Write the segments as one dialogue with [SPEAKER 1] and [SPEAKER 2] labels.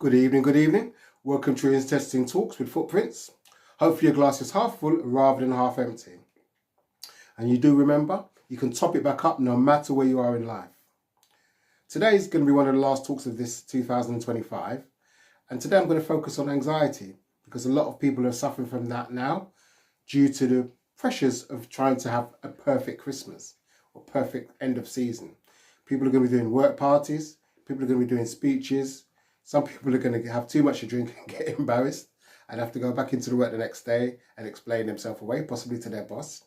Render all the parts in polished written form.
[SPEAKER 1] Good evening, good evening. Welcome to Interesting Talks with Footprints. Hopefully your glass is half full rather than half empty. And you do remember, you can top it back up no matter where you are in life. Today is going to be one of the last talks of this 2025. And today I'm going to focus on anxiety because a lot of people are suffering from that now due to the pressures of trying to have a perfect Christmas or perfect end of season. People are going to be doing work parties. People are going to be doing speeches. Some people are going to have too much to drink and get embarrassed and have to go back into the work the next day and explain themselves away, possibly to their boss.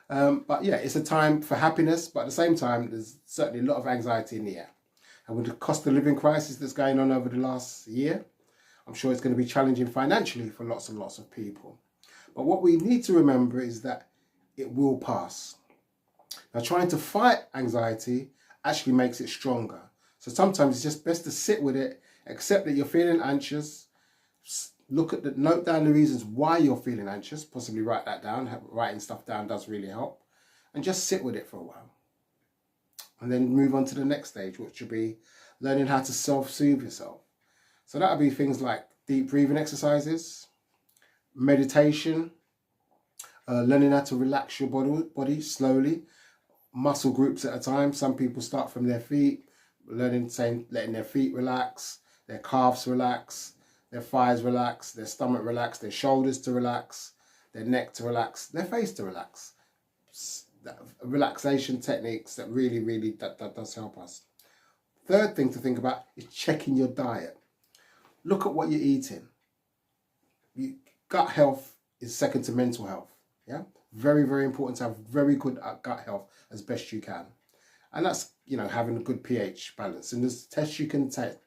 [SPEAKER 1] But yeah, it's a time for happiness, but at the same time, there's certainly a lot of anxiety in the air. And with the cost of living crisis that's going on over the last year, I'm sure it's going to be challenging financially for lots and lots of people. But what we need to remember is that it will pass. Now, trying to fight anxiety actually makes it stronger. So sometimes it's just best to sit with it, accept that you're feeling anxious, note down the reasons why you're feeling anxious, possibly write that down. Writing stuff down does really help. And just sit with it for a while. And then move on to the next stage, which will be learning how to self-soothe yourself. So that'll be things like deep breathing exercises, meditation, learning how to relax your body slowly, muscle groups at a time. Some people start from their feet, letting their feet relax, their calves relax, their thighs relax, their stomach relax, their shoulders to relax, their neck to relax, their face to relax. Relaxation techniques that really that does help us. Third thing to think about is checking your diet. Look at what you're eating. Gut health is second to mental health. Yeah, very important to have very good gut health as best you can. And that's, having a good pH balance. And there's tests you can take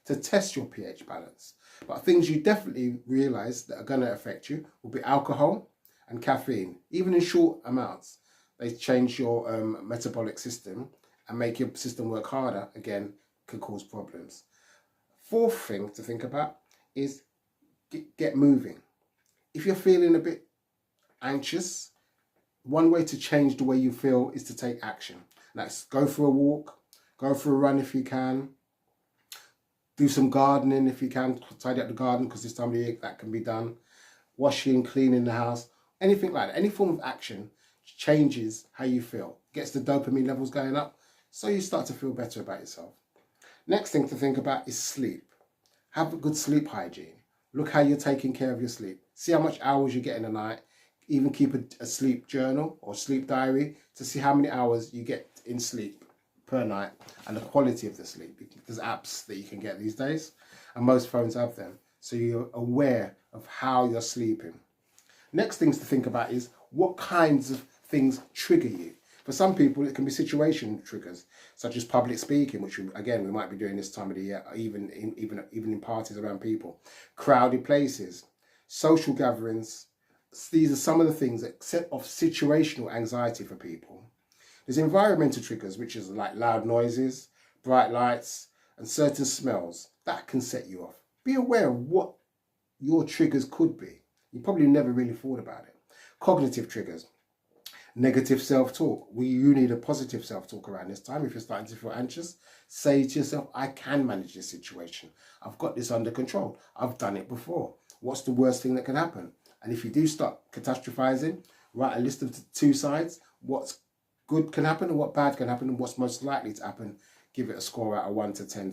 [SPEAKER 1] to test your pH balance. But things you definitely realize that are going to affect you will be alcohol and caffeine. Even in short amounts, they change your metabolic system and make your system work harder. Again, can cause problems. Fourth thing to think about is get moving. If you're feeling a bit anxious, one way to change the way you feel is to take action. Let's go for a walk, go for a run if you can, do some gardening if you can, tidy up the garden because this time of year that can be done, washing, cleaning the house, anything like that. Any form of action changes how you feel, gets the dopamine levels going up, so you start to feel better about yourself. Next thing to think about is sleep. Have a good sleep hygiene. Look how you're taking care of your sleep. See how much hours you get in a night. Even keep a sleep journal or sleep diary to see how many hours you get in sleep per night and the quality of the sleep. There's apps that you can get these days and most phones have them. So you're aware of how you're sleeping. Next things to think about is what kinds of things trigger you. For some people, it can be situation triggers, such as public speaking, which we might be doing this time of the year, even in parties around people, crowded places, social gatherings. These are some of the things that set off situational anxiety for people. There's environmental triggers, which is like loud noises, bright lights, and certain smells that can set you off. Be aware of what your triggers could be. You probably never really thought about it. Cognitive triggers, negative self-talk. You need a positive self-talk around this time. If you're starting to feel anxious, say to yourself, I can manage this situation. I've got this under control. I've done it before. What's the worst thing that can happen? And if you do start catastrophizing, write a list of the two sides, what's good can happen and what bad can happen and what's most likely to happen. Give it a score out of 1 to 10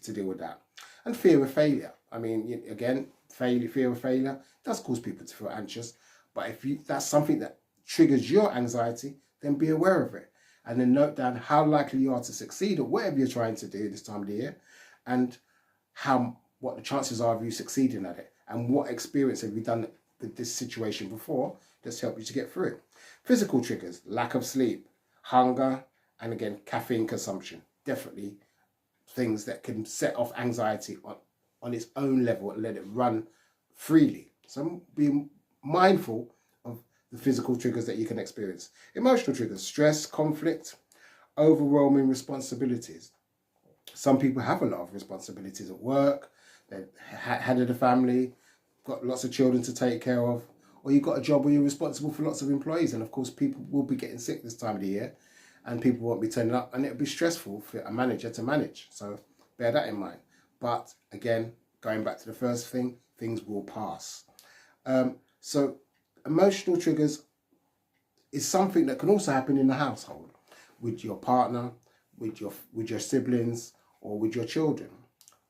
[SPEAKER 1] to deal with that. And fear of failure. I mean, again, fear of failure does cause people to feel anxious. But if that's something that triggers your anxiety, then be aware of it. And then note down how likely you are to succeed at whatever you're trying to do this time of the year and what the chances are of you succeeding at it. And what experience have you done with this situation before that's helped you to get through it. Physical triggers, lack of sleep, hunger, and again, caffeine consumption. Definitely things that can set off anxiety on its own level and let it run freely. So be mindful of the physical triggers that you can experience. Emotional triggers, stress, conflict, overwhelming responsibilities. Some people have a lot of responsibilities at work, they're head of the family, got lots of children to take care of, or you've got a job where you're responsible for lots of employees, and of course people will be getting sick this time of the year and people won't be turning up and it'll be stressful for a manager to manage, so bear that in mind. But again, going back to the first thing, things will pass. So emotional triggers is something that can also happen in the household with your partner, with your siblings, or with your children.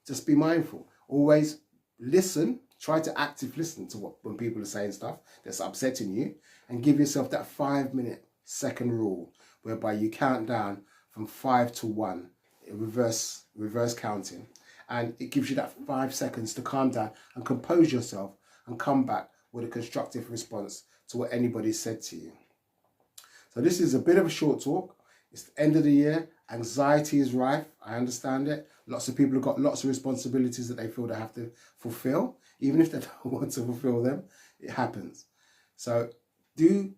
[SPEAKER 1] Just be mindful. Always listen. Try to actively listen to when people are saying stuff that's upsetting you, and give yourself that 5-minute second rule, whereby you count down from 5 to 1, reverse counting, and it gives you that 5 seconds to calm down and compose yourself and come back with a constructive response to what anybody said to you. So this is a bit of a short talk. It's the end of the year. Anxiety is rife. I understand it. Lots of people have got lots of responsibilities that they feel they have to fulfill. Even if they don't want to fulfill them, it happens. So do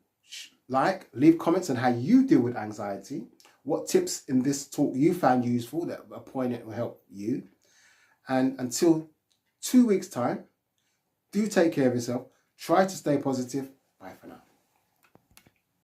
[SPEAKER 1] leave comments on how you deal with anxiety. What tips in this talk you found useful that a point will help you. And until 2 weeks' time, do take care of yourself. Try to stay positive